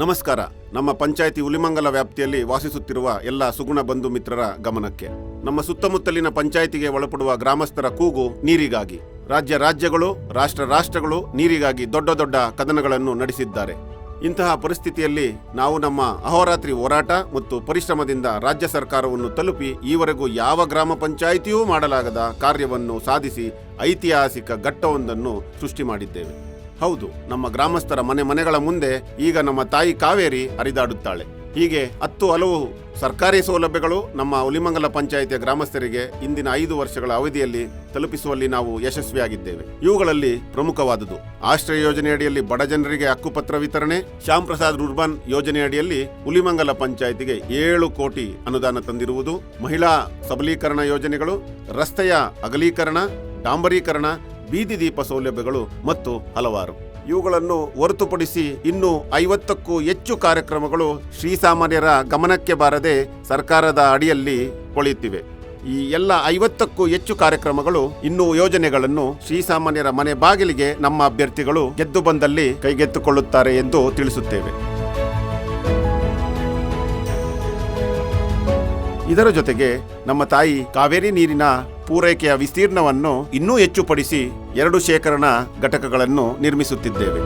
ನಮಸ್ಕಾರ. ನಮ್ಮ ಪಂಚಾಯಿತಿ ಹುಲಿಮಂಗಲ ವ್ಯಾಪ್ತಿಯಲ್ಲಿ ವಾಸಿಸುತ್ತಿರುವ ಎಲ್ಲ ಸುಗುಣ ಬಂಧು ಮಿತ್ರರ ಗಮನಕ್ಕೆ. ನಮ್ಮ ಸುತ್ತಮುತ್ತಲಿನ ಪಂಚಾಯಿತಿಗೆ ಒಳಪಡುವ ಗ್ರಾಮಸ್ಥರ ಕೂಗು ನೀರಿಗಾಗಿ. ರಾಜ್ಯಗಳು ರಾಷ್ಟ್ರಗಳು ನೀರಿಗಾಗಿ ದೊಡ್ಡ ದೊಡ್ಡ ಕದನಗಳನ್ನು ನಡೆಸಿದ್ದಾರೆ. ಇಂತಹ ಪರಿಸ್ಥಿತಿಯಲ್ಲಿ ನಾವು ನಮ್ಮ ಅಹೋರಾತ್ರಿ ಹೋರಾಟ ಮತ್ತು ಪರಿಶ್ರಮದಿಂದ ರಾಜ್ಯ ಸರ್ಕಾರವನ್ನು ತಲುಪಿ ಈವರೆಗೂ ಯಾವ ಗ್ರಾಮ ಪಂಚಾಯಿತಿಯೂ ಮಾಡಲಾಗದ ಕಾರ್ಯವನ್ನು ಸಾಧಿಸಿ ಐತಿಹಾಸಿಕ ಘಟ್ಟವೊಂದನ್ನು ಸೃಷ್ಟಿ ಮಾಡಿದ್ದೇವೆ. ಹೌದು, ನಮ್ಮ ಗ್ರಾಮಸ್ಥರ ಮನೆಗಳ ಮುಂದೆ ಈಗ ನಮ್ಮ ತಾಯಿ ಕಾವೇರಿ ಹರಿದಾಡುತ್ತಾಳೆ. ಹೀಗೆ 10 ಹಲವು ಸರ್ಕಾರಿ ಸೌಲಭ್ಯಗಳು ನಮ್ಮ ಹುಲಿಮಂಗಲ ಪಂಚಾಯಿತಿಯ ಗ್ರಾಮಸ್ಥರಿಗೆ ಇಂದಿನ 5 ವರ್ಷಗಳ ಅವಧಿಯಲ್ಲಿ ತಲುಪಿಸುವಲ್ಲಿ ನಾವು ಯಶಸ್ವಿಯಾಗಿದ್ದೇವೆ. ಇವುಗಳಲ್ಲಿ ಪ್ರಮುಖವಾದುದು ಆಶ್ರಯ ಯೋಜನೆಯಡಿಯಲ್ಲಿ ಬಡ ಜನರಿಗೆ ಹಕ್ಕುಪತ್ರ ವಿತರಣೆ, ಶ್ಯಾಮ್ ಪ್ರಸಾದ್ ರುರ್ಬನ್ ಯೋಜನೆಯಡಿಯಲ್ಲಿ ಹುಲಿಮಂಗಲ ಪಂಚಾಯಿತಿಗೆ 7 ಕೋಟಿ ಅನುದಾನ ತಂದಿರುವುದು, ಮಹಿಳಾ ಸಬಲೀಕರಣ ಯೋಜನೆಗಳು, ರಸ್ತೆಯ ಅಗಲೀಕರಣ, ಡಾಂಬರೀಕರಣ, ಬೀದಿ ದೀಪ ಸೌಲಭ್ಯಗಳು ಮತ್ತು ಹಲವಾರು. ಇವುಗಳನ್ನು ಹೊರತುಪಡಿಸಿ ಇನ್ನೂ 50ಕ್ಕೂ ಹೆಚ್ಚು ಕಾರ್ಯಕ್ರಮಗಳು ಶ್ರೀಸಾಮಾನ್ಯರ ಗಮನಕ್ಕೆ ಬಾರದೆ ಸರ್ಕಾರದ ಅಡಿಯಲ್ಲಿ ಕೊಳೆಯುತ್ತಿವೆ. ಈ ಎಲ್ಲ 50ಕ್ಕೂ ಹೆಚ್ಚು ಕಾರ್ಯಕ್ರಮಗಳು ಇನ್ನೂ ಯೋಜನೆಗಳನ್ನು ಶ್ರೀಸಾಮಾನ್ಯರ ಮನೆ ಬಾಗಿಲಿಗೆ ನಮ್ಮ ಅಭ್ಯರ್ಥಿಗಳು ಗೆದ್ದು ಬಂದಲ್ಲಿ ಕೈಗೆತ್ತಿಕೊಳ್ಳುತ್ತಾರೆ ಎಂದು ತಿಳಿಸುತ್ತೇವೆ. ಇದರ ಜೊತೆಗೆ ನಮ್ಮ ತಾಯಿ ಕಾವೇರಿ ನೀರಿನ ಪೂರೈಕೆಯ ವಿಸ್ತೀರ್ಣವನ್ನು ಇನ್ನೂ ಹೆಚ್ಚು ಪಡಿಸಿ 2 ಶೇಖರಣಾ ಘಟಕಗಳನ್ನು ನಿರ್ಮಿಸುತ್ತಿದ್ದೇವೆ.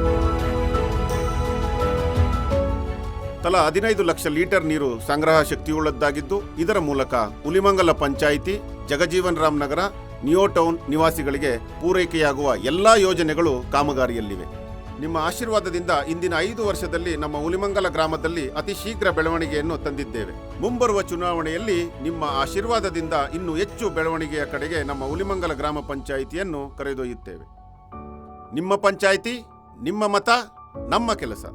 ತಲಾ 15 ಲಕ್ಷ ಲೀಟರ್ ನೀರು ಸಂಗ್ರಹ ಶಕ್ತಿಯುಳ್ಳದ್ದಾಗಿದ್ದು, ಇದರ ಮೂಲಕ ಹುಲಿಮಂಗಲ ಪಂಚಾಯಿತಿ, ಜಗಜೀವನ್ ರಾಮ್ ನಗರ, ನ್ಯೂ ಟೌನ್ ನಿವಾಸಿಗಳಿಗೆ ಪೂರೈಕೆಯಾಗುವ ಎಲ್ಲಾ ಯೋಜನೆಗಳು ಕಾಮಗಾರಿಯಲ್ಲಿವೆ. ನಿಮ್ಮ ಆಶೀರ್ವಾದದಿಂದ ಇಂದಿನ 5 ವರ್ಷದಲ್ಲಿ ನಮ್ಮ ಹುಲಿಮಂಗಲ ಗ್ರಾಮದಲ್ಲಿ ಅತಿ ಶೀಘ್ರ ಬೆಳವಣಿಗೆಯನ್ನು ತಂದಿದ್ದೇವೆ. ಮುಂಬರುವ ಚುನಾವಣೆಯಲ್ಲಿ ನಿಮ್ಮ ಆಶೀರ್ವಾದದಿಂದ ಇನ್ನೂ ಹೆಚ್ಚು ಬೆಳವಣಿಗೆಯ ಕಡೆಗೆ ನಮ್ಮ ಹುಲಿಮಂಗಲ ಗ್ರಾಮ ಪಂಚಾಯಿತಿಯನ್ನು ಕರೆದೊಯ್ಯುತ್ತೇವೆ. ನಿಮ್ಮ ಪಂಚಾಯಿತಿ, ನಿಮ್ಮ ಮತ, ನಮ್ಮ ಕೆಲಸ.